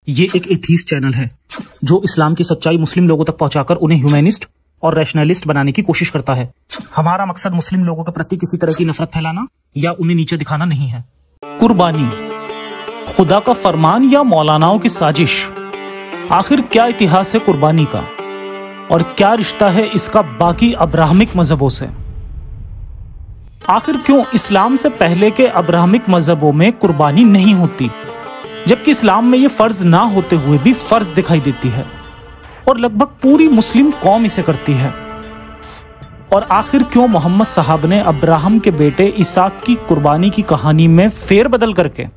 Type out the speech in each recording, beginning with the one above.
ये एक atheist channel है जो इस्लाम की सच्चाई मुस्लिम लोगों तक पहुंचाकर उन्हें ह्यूमैनिस्ट और रैशनलिस्ट बनाने की कोशिश करता है। हमारा मकसद मुस्लिम लोगों के प्रति किसी तरह की नफरत फैलाना या उन्हें नीचे दिखाना नहीं है। कुर्बानी खुदा का फरमान या मौलानाओं की साजिश? आखिर क्या इतिहास है कुर्बानी का और क्या रिश्ता है इसका बाकी अब्राहमिक मजहबों से? आखिर क्यों इस्लाम से पहले के अब्राहमिक मजहबों में कुर्बानी नहीं होती, जबकि इस्लाम में यह फर्ज ना होते हुए भी फर्ज दिखाई देती है और लगभग पूरी मुस्लिम कौम इसे करती है? और आखिर क्यों मोहम्मद साहब ने अब्राहम के बेटे इसाक की कुर्बानी की कहानी में फेरबदल करके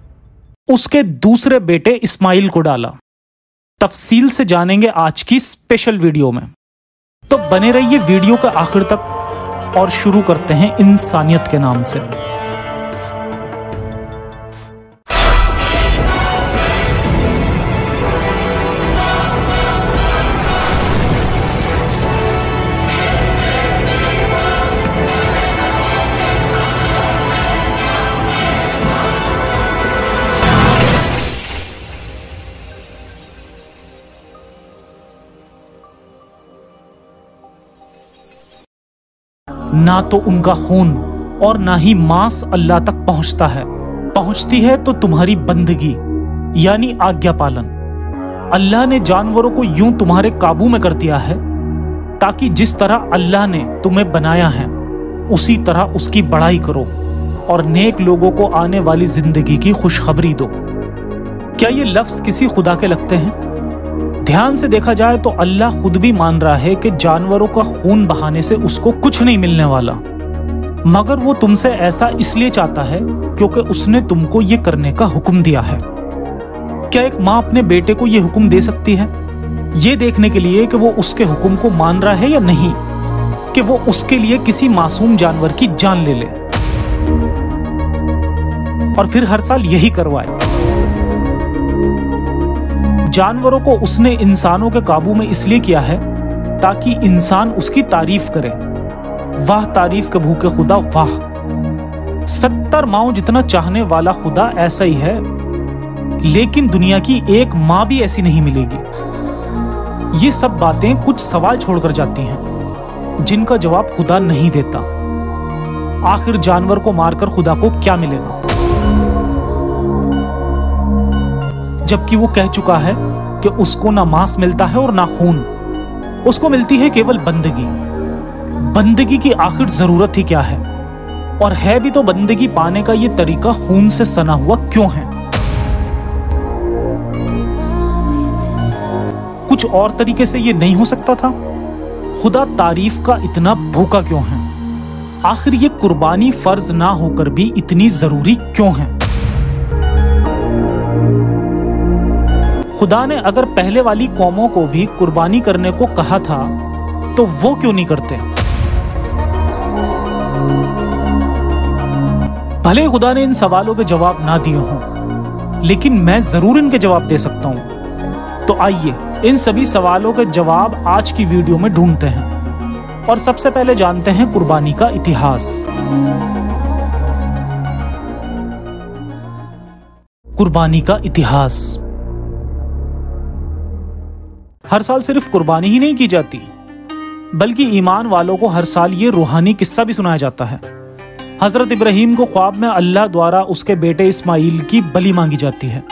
उसके दूसरे बेटे इस्माइल को डाला? तफसील से जानेंगे आज की स्पेशल वीडियो में, तो बने रहिए वीडियो का आखिर तक और शुरू करते हैं इंसानियत के नाम से। ना तो उनका खून और ना ही मांस अल्लाह तक पहुंचता है। पहुंचती है तो तुम्हारी बंदगी यानी आज्ञा पालन। अल्लाह ने जानवरों को यूं तुम्हारे काबू में कर दिया है ताकि जिस तरह अल्लाह ने तुम्हें बनाया है उसी तरह उसकी बड़ाई करो और नेक लोगों को आने वाली जिंदगी की खुशखबरी दो। क्या ये लफ्ज किसी खुदा के लगते हैं? ध्यान से देखा जाए तो अल्लाह खुद भी मान रहा है कि जानवरों का खून बहाने से उसको कुछ नहीं मिलने वाला, मगर वो तुमसे ऐसा इसलिए चाहता है क्योंकि उसने तुमको ये करने का हुक्म दिया है। क्या एक माँ अपने बेटे को ये हुक्म दे सकती है ये देखने के लिए कि वो उसके हुक्म को मान रहा है या नहीं, कि वो उसके लिए किसी मासूम जानवर की जान ले ले और फिर हर साल यही करवाए? जानवरों को उसने इंसानों के काबू में इसलिए किया है ताकि इंसान उसकी तारीफ करे। वाह तारीफ के भूखे खुदा वाह। 70 माओं जितना चाहने वाला खुदा ऐसा ही है, लेकिन दुनिया की एक मां भी ऐसी नहीं मिलेगी। ये सब बातें कुछ सवाल छोड़कर जाती हैं जिनका जवाब खुदा नहीं देता। आखिर जानवर को मारकर खुदा को क्या मिलेगा, जबकि वो कह चुका है कि उसको ना मांस मिलता है और ना खून, उसको मिलती है केवल बंदगी। बंदगी की आखिर जरूरत ही क्या है? और है भी तो बंदगी पाने का ये तरीका खून से सना हुआ क्यों है? कुछ और तरीके से ये नहीं हो सकता था? खुदा तारीफ का इतना भूखा क्यों है? आखिर ये कुर्बानी फर्ज ना होकर भी इतनी जरूरी क्यों है? खुदा ने अगर पहले वाली कौमों को भी कुर्बानी करने को कहा था तो वो क्यों नहीं करते? भले खुदा ने इन सवालों के जवाब ना दिए हों, लेकिन मैं जरूर इनके जवाब दे सकता हूं। तो आइए इन सभी सवालों के जवाब आज की वीडियो में ढूंढते हैं और सबसे पहले जानते हैं कुर्बानी का इतिहास। कुर्बानी का इतिहास। हर साल सिर्फ कुर्बानी ही नहीं की जाती, बल्कि ईमान वालों को हर साल ये रूहानी किस्सा भी सुनाया जाता है। हजरत इब्राहीम को ख्वाब में अल्लाह द्वारा उसके बेटे इस्माइल की बलि मांगी जाती है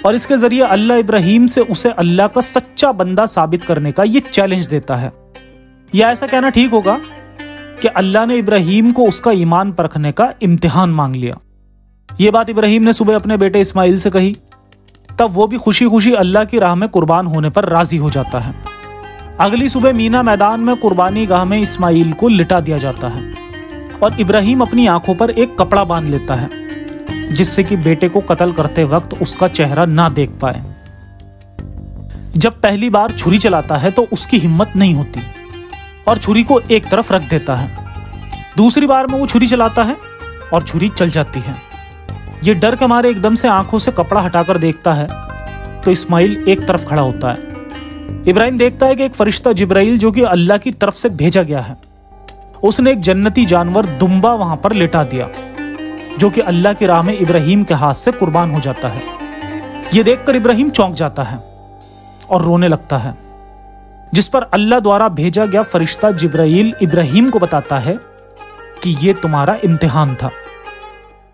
और इसके जरिए अल्लाह इब्राहीम से उसे अल्लाह का सच्चा बंदा साबित करने का ये चैलेंज देता है। या ऐसा कहना ठीक होगा कि अल्लाह ने इब्राहीम को उसका ईमान परखने का इम्तिहान मांग लिया। ये बात इब्राहीम ने सुबह अपने बेटे इस्माइल से कही, तब वो भी खुशी खुशी अल्लाह की राह में कुर्बान होने पर राजी हो जाता है। अगली सुबह मीना मैदान में कुर्बानी गाह में इस्माइल को लिटा दिया जाता है और इब्राहीम अपनी आंखों पर एक कपड़ा बांध लेता है जिससे कि बेटे को कत्ल करते वक्त उसका चेहरा ना देख पाए। जब पहली बार छुरी चलाता है तो उसकी हिम्मत नहीं होती और छुरी को एक तरफ रख देता है। दूसरी बार में वो छुरी चलाता है और छुरी चल जाती है। ये डर के मारे एकदम से आंखों से कपड़ा हटाकर देखता है तो इस्माइल एक तरफ खड़ा होता है। इब्राहिम देखता है कि एक फरिश्ता जिब्राइल जो कि अल्लाह की तरफ से भेजा गया है, उसने एक जन्नती जानवर दुम्बा वहां पर लिटा दिया जो कि अल्लाह की राह में इब्राहिम के हाथ से कुर्बान हो जाता है। ये देखकर इब्राहिम चौंक जाता है और रोने लगता है, जिस पर अल्लाह द्वारा भेजा गया फरिश्ता जिब्राइल इब्राहिम को बताता है कि ये तुम्हारा इम्तिहान था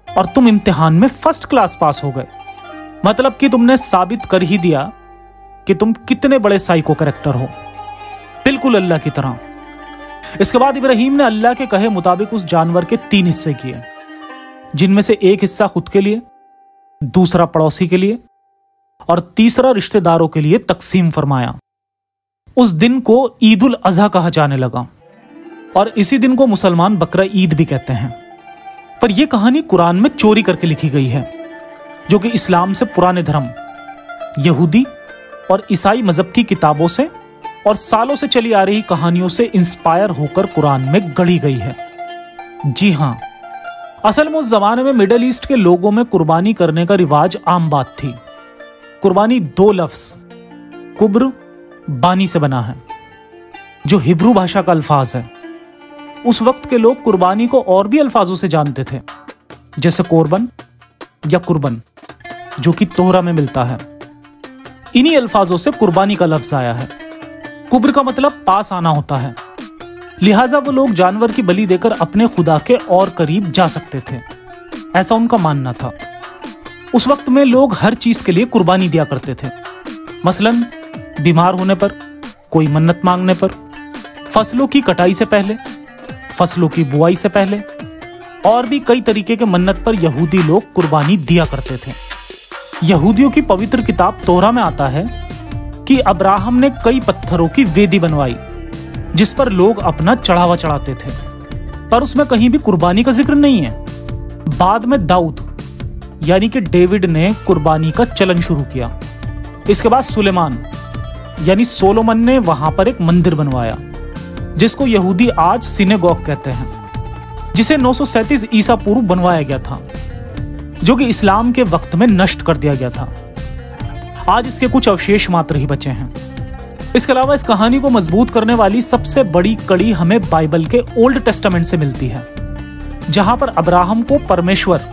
और तुम इम्तिहान में फर्स्ट क्लास पास हो गए। मतलब कि तुमने साबित कर ही दिया कि तुम कितने बड़े साइको कैरेक्टर हो, बिल्कुल अल्लाह की तरह। इसके बाद इब्राहिम ने अल्लाह के कहे मुताबिक उस जानवर के 3 हिस्से किए, जिनमें से एक हिस्सा खुद के लिए, दूसरा पड़ोसी के लिए और तीसरा रिश्तेदारों के लिए तकसीम फरमाया। उस दिन को ईद उल अजहा कहा जाने लगा और इसी दिन को मुसलमान बकरा ईद भी कहते हैं। पर यह कहानी कुरान में चोरी करके लिखी गई है, जो कि इस्लाम से पुराने धर्म यहूदी और ईसाई मजहब की किताबों से और सालों से चली आ रही कहानियों से इंस्पायर होकर कुरान में गढ़ी गई है। जी हां, असल में उस जमाने में मिडिल ईस्ट के लोगों में कुर्बानी करने का रिवाज आम बात थी। कुर्बानी 2 लफ्ज कुब्र बानी से बना है, जो हिब्रू भाषा का अल्फाज है। उस वक्त के लोग कुर्बानी को और भी अल्फाजों से जानते थे, जैसे कोरबन या कुर्बन, जो कि तोहरा में मिलता है। इन्हीं अल्फाजों से कुर्बानी का लफ्ज आया है। कुब्र का मतलब पास आना होता है, लिहाजा वो लोग जानवर की बलि देकर अपने खुदा के और करीब जा सकते थे, ऐसा उनका मानना था। उस वक्त में लोग हर चीज के लिए कुर्बानी दिया करते थे, मसलन बीमार होने पर, कोई मन्नत मांगने पर, फसलों की कटाई से पहले, फसलों की बुआई से पहले और भी कई तरीके के मन्नत पर यहूदी लोग कुर्बानी दिया करते थे। यहूदियों की पवित्र किताब तोरा में आता है कि अब्राहम ने कई पत्थरों की वेदी बनवाई जिस पर लोग अपना चढ़ावा चढ़ाते थे, पर उसमें कहीं भी कुर्बानी का जिक्र नहीं है। बाद में दाऊद यानी कि डेविड ने कुर्बानी का चलन शुरू किया। इसके बाद सुलेमान यानी सोलोमन ने वहां पर एक मंदिर बनवाया, जिसको यहूदी आज सिनेगॉग कहते हैं, जिसे 937 ईसा पूर्व बनवाया गया था, जो कि इस्लाम के वक्त में नष्ट कर दिया गया था। आज इसके कुछ अवशेष मात्र ही बचे हैं। इसके अलावा इस कहानी को मजबूत करने वाली सबसे बड़ी कड़ी हमें बाइबल के ओल्ड टेस्टामेंट से मिलती है, जहां पर अब्राहम को परमेश्वर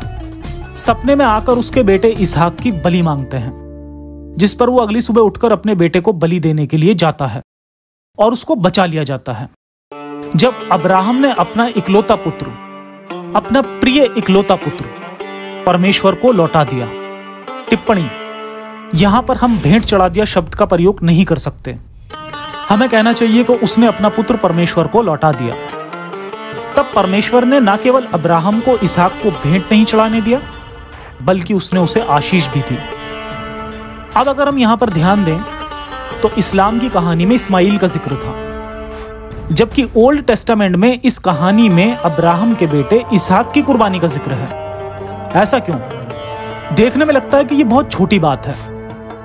सपने में आकर उसके बेटे इसहाक की बलि मांगते हैं, जिस पर वो अगली सुबह उठकर अपने बेटे को बलि देने के लिए जाता है और उसको बचा लिया जाता है। जब अब्राहम ने अपना इकलौता पुत्र, अपना प्रिय इकलौता पुत्र परमेश्वर को लौटा दिया। टिप्पणी, यहां पर हम भेंट चढ़ा दिया शब्द का प्रयोग नहीं कर सकते, हमें कहना चाहिए कि उसने अपना पुत्र परमेश्वर को लौटा दिया। तब परमेश्वर ने न केवल अब्राहम को इसहाक को भेंट नहीं चढ़ाने दिया, बल्कि उसने उसे आशीष भी दी। अब अगर हम यहां पर ध्यान दें तो इस्लाम की कहानी में इस्माइल का जिक्र था, जबकि ओल्ड टेस्टामेंट में इस कहानी में अब्राहम के बेटे इसहाक की कुर्बानी का जिक्र है। ऐसा क्यों? देखने में लगता है कि यह बहुत छोटी बात है,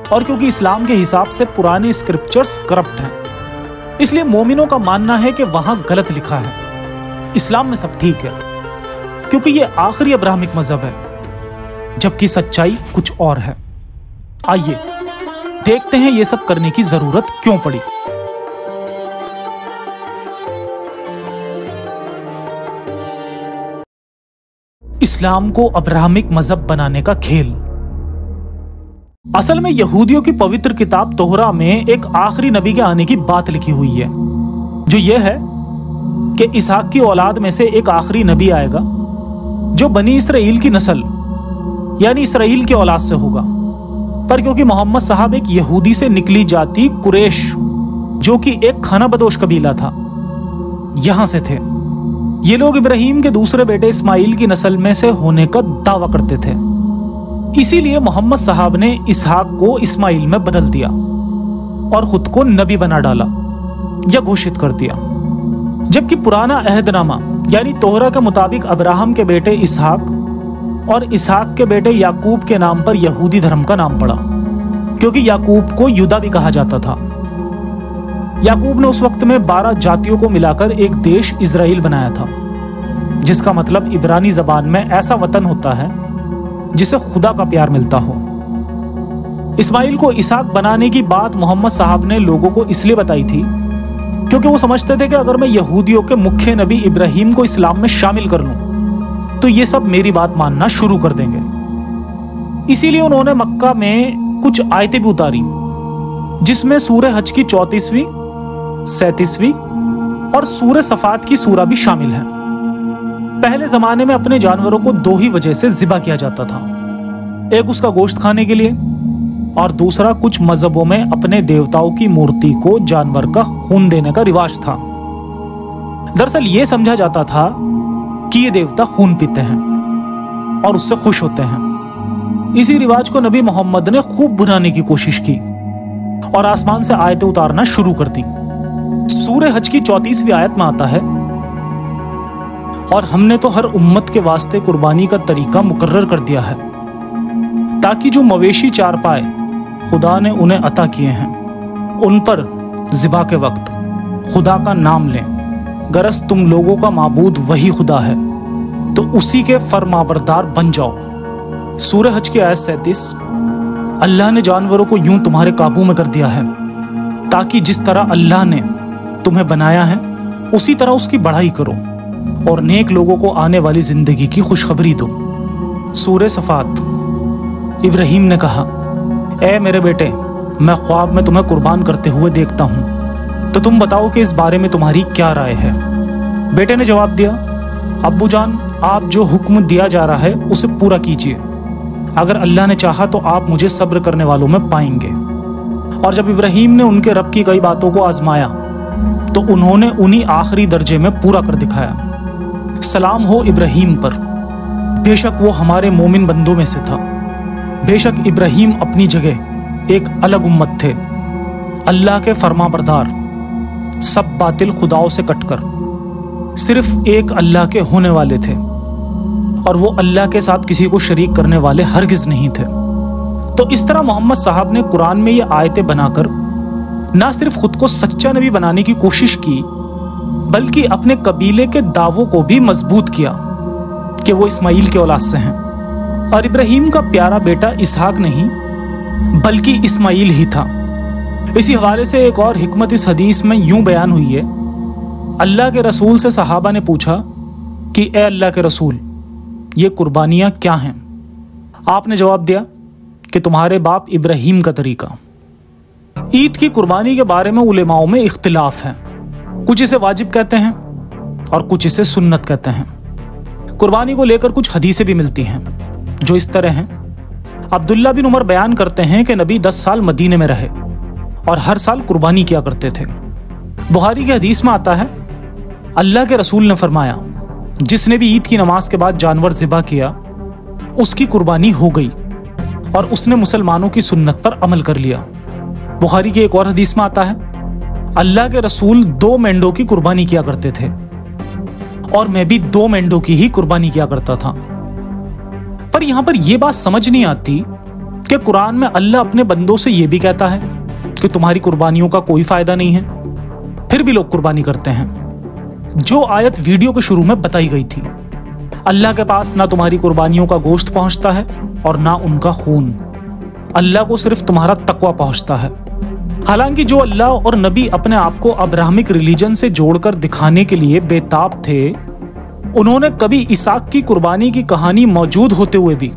और क्योंकि इस्लाम के हिसाब से पुराने स्क्रिप्चर्स करप्ट हैं, इसलिए मोमिनों का मानना है कि वहां गलत लिखा है। इस्लाम में सब ठीक है, क्योंकि यह आखिरी अब्राहमिक मजहब है, जबकि सच्चाई कुछ और है। आइए देखते हैं ये सब करने की जरूरत क्यों पड़ी। इस्लाम को अब्राहमिक मजहब बनाने का खेल। असल में यहूदियों की पवित्र किताब तोहरा में एक आखिरी नबी के आने की बात लिखी हुई है, जो यह है कि इसहाक की औलाद में से एक आखिरी नबी आएगा जो बनी इसराइल की नस्ल यानी इसराइल की औलाद से होगा। पर क्योंकि मोहम्मद साहब एक यहूदी से निकली जाति कुरैश, जो कि एक खाना बदोश कबीला था, यहां से थे, ये लोग इब्राहिम के दूसरे बेटे इस्माइल की नस्ल में से होने का दावा करते थे। इसीलिए मोहम्मद साहब ने इसहाक को इस्माइल में बदल दिया और खुद को नबी बना डाला या घोषित कर दिया, जबकि पुराना अहदनामा यानी तोहरा के मुताबिक अब्राहम के बेटे इसहाक और इसहाक के बेटे याकूब के नाम पर यहूदी धर्म का नाम पड़ा, क्योंकि याकूब को यूदा भी कहा जाता था। याकूब ने उस वक्त में 12 जातियों को मिलाकर एक देश इजराइल बनाया था, जिसका मतलब इब्रानी जबान में ऐसा वतन होता है जिसे खुदा का प्यार मिलता हो। इस्माइल को इसहाक बनाने की बात मोहम्मद साहब ने लोगों को इसलिए बताई थी क्योंकि वो समझते थे कि अगर मैं यहूदियों के मुख्य नबी इब्राहिम को इस्लाम में शामिल कर लूं तो ये सब मेरी बात मानना शुरू कर देंगे। इसीलिए उन्होंने मक्का में कुछ आयतें भी उतारी, जिसमें सूरे हज की 34वीं, 37वीं और सूरे सफात की सूरा भी शामिल है। पहले जमाने में अपने जानवरों को दो ही वजह से ज़िबा किया जाता था, एक उसका गोश्त खाने के लिए और दूसरा कुछ मजहबों में अपने देवताओं की मूर्ति को जानवर का खून देने का रिवाज था। दरअसल ये समझा जाता था कि ये देवता खून पीते हैं और उससे खुश होते हैं। इसी रिवाज को नबी मोहम्मद ने खूब भुनाने की कोशिश की और आसमान से आयतें उतारना शुरू कर दी। सूरे हज की 34वीं आयत में आता है, और हमने तो हर उम्मत के वास्ते कुर्बानी का तरीका मुकर्रर कर दिया है, ताकि जो मवेशी चार पाए खुदा ने उन्हें अता किए हैं, उन पर ज़िबा के वक्त खुदा का नाम लें। गरज तुम लोगों का माबूद वही खुदा है, तो उसी के फरमाबरदार बन जाओ। सूरे हज की आयत 37, अल्लाह ने जानवरों को यूं तुम्हारे काबू में कर दिया है, ताकि जिस तरह अल्लाह ने तुम्हें बनाया है उसी तरह उसकी बढ़ाई करो और नेक लोगों को आने वाली जिंदगी की खुशखबरी दो। सूरे सफात, इब्राहिम ने कहा, ए मेरे बेटे, मैं ख्वाब में तुम्हें कुर्बान करते हुए देखता हूं, तो तुम बताओ कि इस बारे में तुम्हारी क्या राय है। बेटे ने जवाब दिया, अब्बू जान, आप जो हुक्म दिया जा रहा है उसे पूरा कीजिए। अगर अल्लाह ने चाहा तो आप मुझे सब्र करने वालों में पाएंगे। और जब इब्राहिम ने उनके रब की कई बातों को आजमाया तो उन्होंने उन्हीं आखिरी दर्जे में पूरा कर दिखाया। सलाम हो इब्राहिम पर, बेशक वो हमारे मोमिन बंदों में से था। बेशक इब्राहिम अपनी जगह एक अलग उम्मत थे, अल्लाह के फरमाबरदार, सब बातिल खुदाओं से कटकर सिर्फ एक अल्लाह के होने वाले थे, और वो अल्लाह के साथ किसी को शरीक करने वाले हरगिज नहीं थे। तो इस तरह मोहम्मद साहब ने कुरान में ये आयतें बनाकर ना सिर्फ खुद को सच्चा नबी बनाने की कोशिश की, बल्कि अपने कबीले के दावों को भी मजबूत किया कि वो इस्माइल के औलाद से हैं, और इब्राहिम का प्यारा बेटा इसहाक नहीं बल्कि इस्माइल ही था। इसी हवाले से एक और हिकमत इस हदीस में यूं बयान हुई है, अल्लाह के रसूल से सहाबा ने पूछा कि ए अल्लाह के रसूल, ये कुर्बानियां क्या हैं? आपने जवाब दिया कि तुम्हारे बाप इब्राहिम का तरीका। ईद की कुर्बानी के बारे में उलेमाओं में इख्तिलाफ है, कुछ इसे वाजिब कहते हैं और कुछ इसे सुन्नत कहते हैं। कुर्बानी को लेकर कुछ हदीसें भी मिलती हैं जो इस तरह हैं। अब्दुल्ला बिन उमर बयान करते हैं कि नबी 10 साल मदीने में रहे और हर साल कुर्बानी किया करते थे। बुखारी की हदीस में आता है, अल्लाह के रसूल ने फरमाया, जिसने भी ईद की नमाज के बाद जानवर ज़िबा किया उसकी कुर्बानी हो गई और उसने मुसलमानों की सुन्नत पर अमल कर लिया। बुखारी की एक और हदीस में आता है, अल्लाह के रसूल 2 मेंढों की कुर्बानी किया करते थे और मैं भी 2 मेंढों की ही कुर्बानी किया करता था। पर यहां पर यह बात समझ नहीं आती कि कुरान में अल्लाह अपने बंदों से यह भी कहता है कि तुम्हारी कुर्बानियों का कोई फायदा नहीं है, फिर भी लोग कुर्बानी करते हैं। जो आयत वीडियो के शुरू में बताई गई थी, अल्लाह के पास ना तुम्हारी कुर्बानियों का गोश्त पहुंचता है और ना उनका खून, अल्लाह को सिर्फ तुम्हारा तकवा पहुंचता है। हालांकि जो अल्लाह और नबी अपने आप को अब्राहमिक रिलीजन से जोड़कर दिखाने के लिए बेताब थे, उन्होंने कभी इसाक की कुर्बानी की कहानी मौजूद होते हुए भी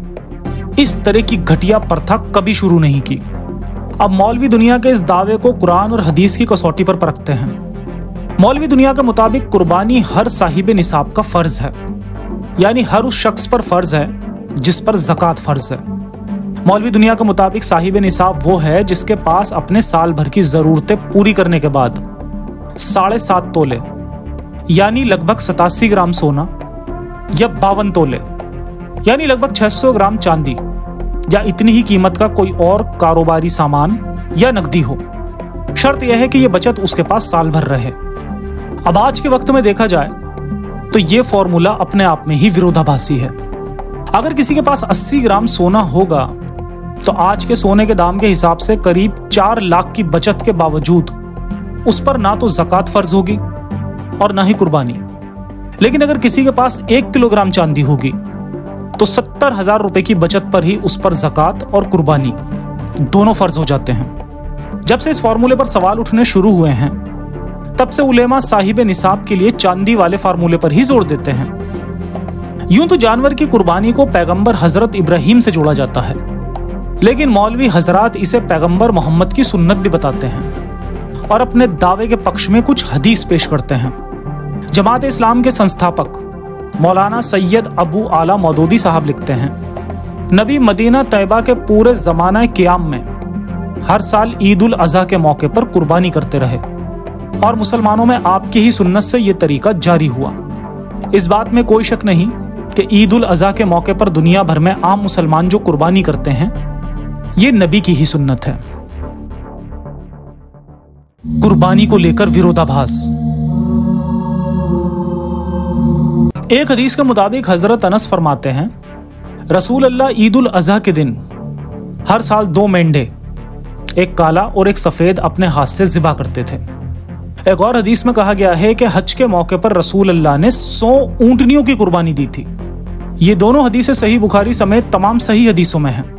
इस तरह की घटिया प्रथा कभी शुरू नहीं की। अब मौलवी दुनिया के इस दावे को कुरान और हदीस की कसौटी पर परखते हैं। मौलवी दुनिया के मुताबिक कुर्बानी हर साहिब निसाब का फर्ज है, यानी हर उस शख्स पर फर्ज है जिस पर ज़कात फर्ज है। मौलवी दुनिया के मुताबिक साहिब निसाब वो है जिसके पास अपने साल भर की ज़रूरतें पूरी करने के बाद 7.5 तोले यानी लगभग 87 ग्राम सोना या 52 तोले यानी लगभग 600 ग्राम चांदी या इतनी ही कीमत का कोई और कारोबारी सामान या नकदी हो। शर्त यह है कि यह बचत उसके पास साल भर रहे। अब आज के वक्त में देखा जाए तो यह फॉर्मूला अपने आप में ही विरोधाभासी है। अगर किसी के पास 80 ग्राम सोना होगा तो आज के सोने के दाम के हिसाब से करीब 4 लाख की बचत के बावजूद उस पर ना तो ज़कात फर्ज होगी और ना ही कुर्बानी। लेकिन अगर किसी के पास 1 किलोग्राम चांदी होगी तो 70,000 रुपए की बचत पर ही उस पर ज़कात और कुर्बानी दोनों फर्ज हो जाते हैं। जब से इस फॉर्मूले पर सवाल उठने शुरू हुए हैं, तब से उलेमा साहिब निसाब के लिए चांदी वाले फार्मूले पर ही जोर देते हैं। यूं तो जानवर की कुर्बानी को पैगंबर हजरत इब्राहिम से जोड़ा जाता है, लेकिन मौलवी हजरात इसे पैगंबर मोहम्मद की सुन्नत भी बताते हैं और अपने दावे के पक्ष में कुछ हदीस पेश करते हैं। जमात इस्लाम के संस्थापक मौलाना सैयद अबू आला मौदूदी साहब लिखते हैं, नबी मदीना तैयबा के पूरे ज़माना क़ियाम में हर साल ईद उल अज़हा के मौके पर कुर्बानी करते रहे और मुसलमानों में आपकी ही सुन्नत से ये तरीका जारी हुआ। इस बात में कोई शक नहीं कि ईद उल अज़हा के मौके पर दुनिया भर में आम मुसलमान जो कुर्बानी करते हैं ये नबी की ही सुन्नत है। कुर्बानी को लेकर विरोधाभास। एक हदीस के मुताबिक हजरत अनस फरमाते हैं, रसूल अल्लाह ईद उल अज़हा के दिन हर साल 2 मेंढे, एक काला और एक सफेद, अपने हाथ से ज़िबा करते थे। एक और हदीस में कहा गया है कि हज के मौके पर रसूल अल्लाह ने 100 ऊंटनियों की कुर्बानी दी थी। ये दोनों हदीसें सही बुखारी समेत तमाम सही हदीसों में हैं।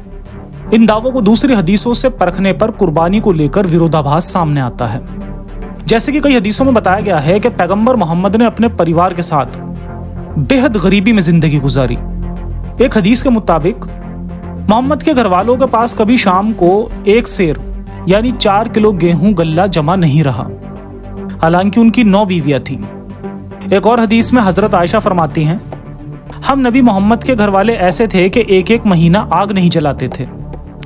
इन दावों को दूसरी हदीसों से परखने पर कुर्बानी को लेकर विरोधाभास सामने आता है। जैसे कि कई हदीसों में बताया गया है कि पैगंबर मोहम्मद ने अपने परिवार के साथ बेहद गरीबी में जिंदगी गुजारी। एक हदीस के मुताबिक मोहम्मद के घर वालों के पास कभी शाम को 1 सेर यानी 4 किलो गेहूं गल्ला जमा नहीं रहा, हालांकि उनकी 9 बीवियां थीं। एक और हदीस में हजरत आयशा फरमाती हैं, हम नबी मोहम्मद के घर वाले ऐसे थे कि 1 महीना आग नहीं जलाते थे,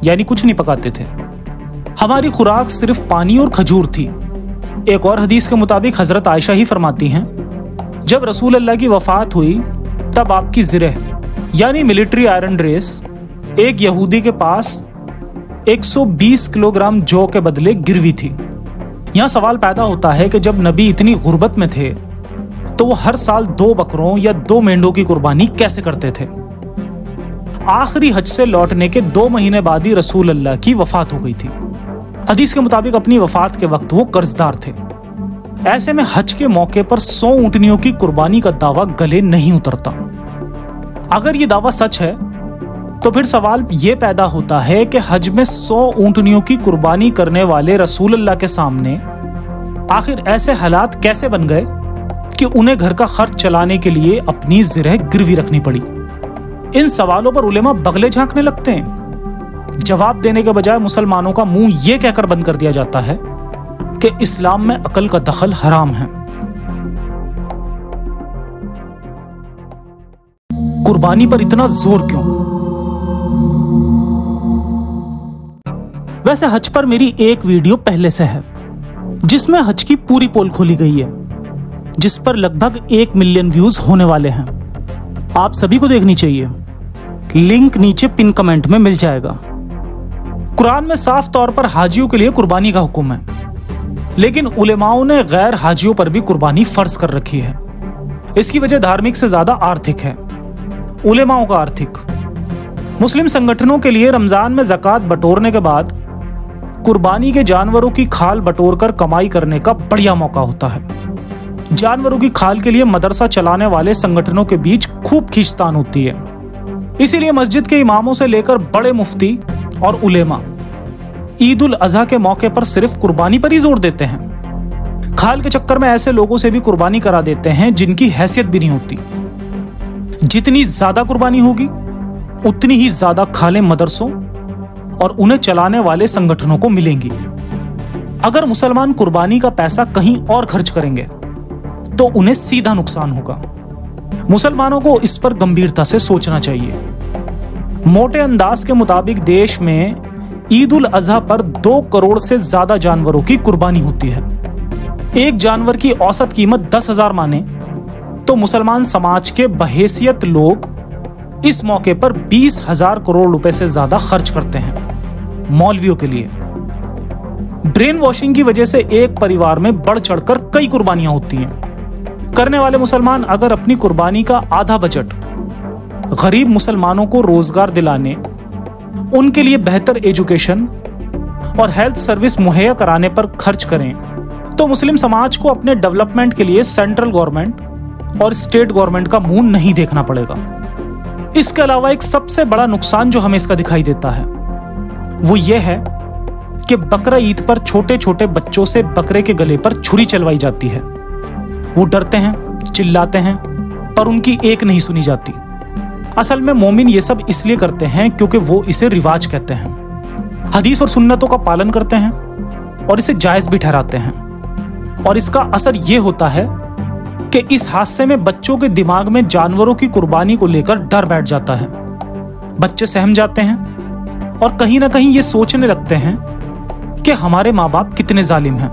यानी कुछ नहीं पकाते थे। हमारी खुराक सिर्फ पानी और खजूर थी। एक और हदीस के मुताबिक हजरत आयशा ही फरमाती हैं, जब रसूल अल्लाह की वफात हुई तब आपकी ज़िरह यानी मिलिट्री आयरन ड्रेस एक यहूदी के पास 120 किलोग्राम जौ के बदले गिरवी थी। यहां सवाल पैदा होता है कि जब नबी इतनी गुर्बत में थे तो वो हर साल 2 बकरों या 2 मेंढों की कुर्बानी कैसे करते थे। आखिरी हज से लौटने के 2 महीने बाद ही रसूल अल्लाह की वफात हो गई थी। हदीस के मुताबिक अपनी वफात के वक्त वो कर्जदार थे। ऐसे में हज के मौके पर 100 ऊंटनियों की कुर्बानी का दावा गले नहीं उतरता। अगर ये दावा सच है तो फिर सवाल ये पैदा होता है कि हज में 100 ऊंटनियों की कुर्बानी करने वाले रसूल अल्लाह के सामने आखिर ऐसे हालात कैसे बन गए कि उन्हें घर का खर्च चलाने के लिए अपनी ज़िरह गिरवी रखनी पड़ी। इन सवालों पर उलेमा बगले झांकने लगते हैं। जवाब देने के बजाय मुसलमानों का मुंह ये कहकर बंद कर दिया जाता है कि इस्लाम में अकल का दखल हराम है। कुर्बानी पर इतना जोर क्यों? वैसे हज पर मेरी एक वीडियो पहले से है जिसमें हज की पूरी पोल खोली गई है, जिस पर लगभग 1 मिलियन व्यूज होने वाले हैं। आप सभी को देखनी चाहिए, लिंक नीचे पिन कमेंट में मिल जाएगा। कुरान में साफ तौर पर हाजियों के लिए कुर्बानी का हुक्म है, लेकिन उलेमाओं ने गैर हाजियों पर भी कुर्बानी फर्ज कर रखी है। इसकी वजह धार्मिक से ज्यादा आर्थिक है। उलेमाओं का आर्थिक। मुस्लिम संगठनों के लिए रमजान में ज़कात बटोरने के बाद कुर्बानी के जानवरों की खाल बटोरकर कमाई करने का बढ़िया मौका होता है। जानवरों की खाल के लिए मदरसा चलाने वाले संगठनों के बीच खूब खींचतान होती है। इसीलिए मस्जिद के इमामों से लेकर बड़े मुफ्ती और उलेमा ईद उल अज़हा के मौके पर सिर्फ कुर्बानी पर ही जोर देते हैं। खाल के चक्कर में ऐसे लोगों से भी कुर्बानी करा देते हैं जिनकी हैसियत भी नहीं होती। जितनी ज्यादा कुर्बानी होगी उतनी ही ज्यादा खालें मदरसों और उन्हें चलाने वाले संगठनों को मिलेंगी। अगर मुसलमान कुर्बानी का पैसा कहीं और खर्च करेंगे तो उन्हें सीधा नुकसान होगा। मुसलमानों को इस पर गंभीरता से सोचना चाहिए। मोटे अंदाज के मुताबिक देश में ईद उल अज़हा पर 2 करोड़ से ज्यादा जानवरों की कुर्बानी होती है। एक जानवर की औसत कीमत 10,000 माने तो मुसलमान समाज के बहैसियत लोग इस मौके पर 20,000 करोड़ रुपए से ज्यादा खर्च करते हैं मौलवियों के लिए। ब्रेन वॉशिंग की वजह से एक परिवार में बढ़ चढ़कर कई कुर्बानियां होती हैं। करने वाले मुसलमान अगर अपनी कुर्बानी का आधा बजट गरीब मुसलमानों को रोजगार दिलाने, उनके लिए बेहतर एजुकेशन और हेल्थ सर्विस मुहैया कराने पर खर्च करें तो मुस्लिम समाज को अपने डेवलपमेंट के लिए सेंट्रल गवर्नमेंट और स्टेट गवर्नमेंट का मुंह नहीं देखना पड़ेगा। इसके अलावा एक सबसे बड़ा नुकसान जो हमें इसका दिखाई देता है वो ये है कि बकरा ईद पर छोटे छोटे बच्चों से बकरे के गले पर छुरी चलवाई जाती है। वो डरते हैं, चिल्लाते हैं, पर उनकी एक नहीं सुनी जाती। असल में मोमिन ये सब इसलिए करते हैं क्योंकि वो इसे रिवाज कहते हैं। हदीस और सुन्नतों का पालन करते हैं और इसे जायज भी ठहराते हैं। और इसका असर यह होता है कि इस हादसे में बच्चों के दिमाग में जानवरों की कुर्बानी को लेकर डर बैठ जाता है। बच्चे सहम जाते हैं और कहीं ना कहीं ये सोचने लगते हैं कि हमारे माँ बाप कितने जालिम हैं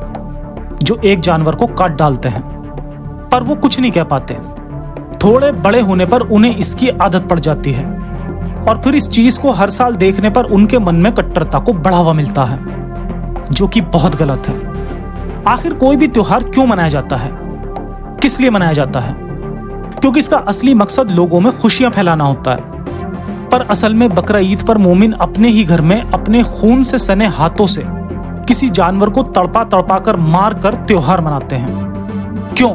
जो एक जानवर को काट डालते हैं, पर वो कुछ नहीं कह पाते। थोड़े बड़े होने पर उन्हें इसकी आदत पड़ जाती है और फिर इस चीज को हर साल देखने पर उनके मन में कट्टरता को बढ़ावा मिलता है, जो कि बहुत गलत है। आखिर कोई भी त्योहार क्यों मनाया जाता है, किस लिए मनाया जाता है? क्योंकि इसका असली मकसद लोगों में खुशियां फैलाना होता है। पर असल में बकरा ईद पर मोमिन अपने ही घर में अपने खून से सने हाथों से किसी जानवर को तड़पा तड़पा कर मार कर त्योहार मनाते हैं। क्यों?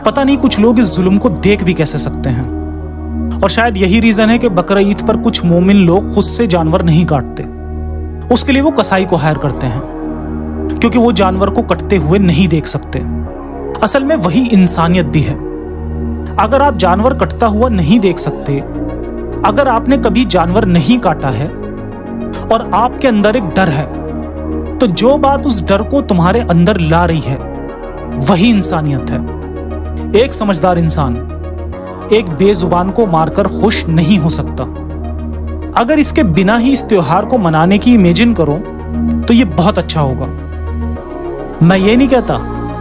पता नहीं कुछ लोग इस जुल्म को देख भी कैसे सकते हैं। और शायद यही रीजन है कि बकरा ईद पर कुछ मोमिन लोग खुद से जानवर नहीं काटते। उसके लिए वो कसाई को हायर करते हैं, क्योंकि वो जानवर को कटते हुए नहीं देख सकते। असल में वही इंसानियत भी है। अगर आप जानवर कटता हुआ नहीं देख सकते, अगर आपने कभी जानवर नहीं काटा है और आपके अंदर एक डर है, तो जो बात उस डर को तुम्हारे अंदर ला रही है वही इंसानियत है। एक समझदार इंसान एक बेजुबान को मारकर खुश नहीं हो सकता। अगर इसके बिना ही इस त्योहार को मनाने की इमेजिन करो तो ये बहुत अच्छा होगा। मैं ये नहीं कहता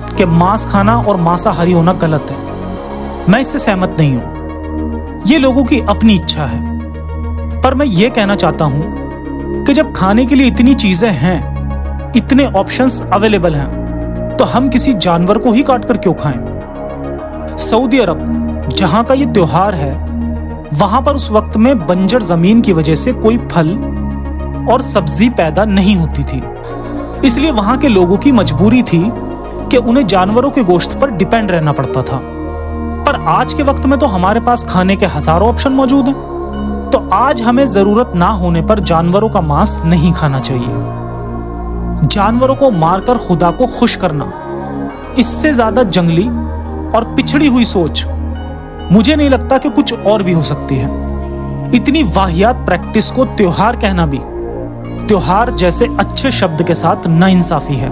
कि मांस खाना और मांसाहारी होना गलत है, मैं इससे सहमत नहीं हूं। ये लोगों की अपनी इच्छा है। पर मैं ये कहना चाहता हूं कि जब खाने के लिए इतनी चीजें हैं, इतने ऑप्शंस अवेलेबल हैं, तो हम किसी जानवर को ही काट कर क्यों खाएं? सऊदी अरब, जहां का ये त्योहार है, वहां पर उस वक्त में बंजर जमीन की वजह से कोई फल और सब्जी पैदा नहीं होती थी। इसलिए वहां के लोगों की मजबूरी थी कि उन्हें जानवरों के गोश्त पर डिपेंड रहना पड़ता था। पर आज के वक्त में तो हमारे पास खाने के हजारों ऑप्शन मौजूद हैं। तो आज हमें जरूरत ना होने पर जानवरों का मांस नहीं खाना चाहिए। जानवरों को मारकर खुदा को खुश करना, इससे ज्यादा जंगली और पिछड़ी हुई सोच मुझे नहीं लगता कि कुछ और भी हो सकती है। इतनी वाहियात प्रैक्टिस को त्योहार कहना भी त्योहार जैसे अच्छे शब्द के साथ नाइंसाफी है।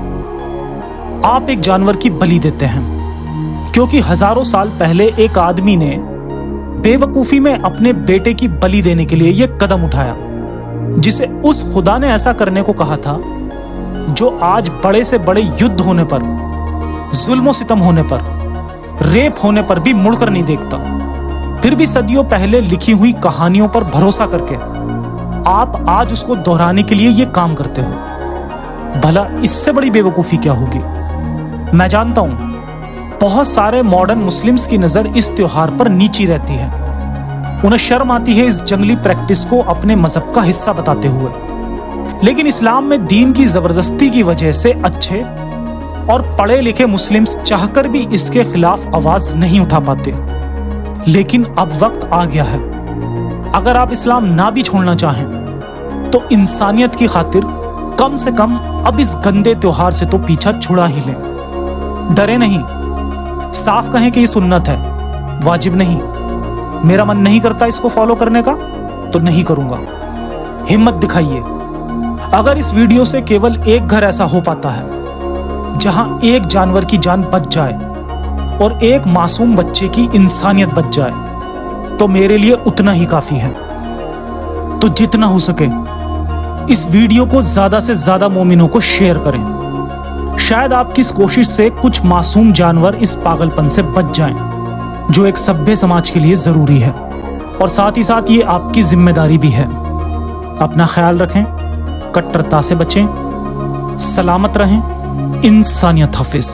आप एक जानवर की बलि देते हैं क्योंकि हजारों साल पहले एक आदमी ने बेवकूफी में अपने बेटे की बलि देने के लिए यह कदम उठाया, जिसे उस खुदा ने ऐसा करने को कहा था जो आज बड़े से बड़े युद्ध होने पर, जुल्म सितम होने पर, रेप होने पर भी मुड़कर नहीं देखता। फिर भी सदियों पहले लिखी हुई कहानियों पर भरोसा करके आप आज उसको दोहराने के लिए ये काम करते हो। भला इससे बड़ी बेवकूफी क्या होगी? मैं जानता हूं बहुत सारे मॉडर्न मुस्लिम्स की नजर इस त्योहार पर नीची रहती है। उन्हें शर्म आती है इस जंगली प्रैक्टिस को अपने मजहब का हिस्सा बताते हुए। लेकिन इस्लाम में दीन की जबरदस्ती की वजह से अच्छे और पढ़े लिखे मुस्लिम्स चाहकर भी इसके खिलाफ आवाज नहीं उठा पाते। लेकिन अब वक्त आ गया है। अगर आप इस्लाम ना भी छोड़ना चाहें तो इंसानियत की खातिर कम से कम अब इस गंदे त्योहार से तो पीछा छुड़ा ही लें। डरे नहीं, साफ कहें कि ये सुन्नत है, वाजिब नहीं। मेरा मन नहीं करता इसको फॉलो करने का तो नहीं करूंगा। हिम्मत दिखाइए। अगर इस वीडियो से केवल एक घर ऐसा हो पाता है जहां एक जानवर की जान बच जाए और एक मासूम बच्चे की इंसानियत बच जाए, तो मेरे लिए उतना ही काफी है। तो जितना हो सके इस वीडियो को ज्यादा से ज्यादा मोमिनों को शेयर करें। शायद आपकी इस कोशिश से कुछ मासूम जानवर इस पागलपन से बच जाएं, जो एक सभ्य समाज के लिए जरूरी है। और साथ ही साथ ये आपकी जिम्मेदारी भी है। अपना ख्याल रखें, कट्टरता से बचें, सलामत रहें। इंसानियत हाफिज।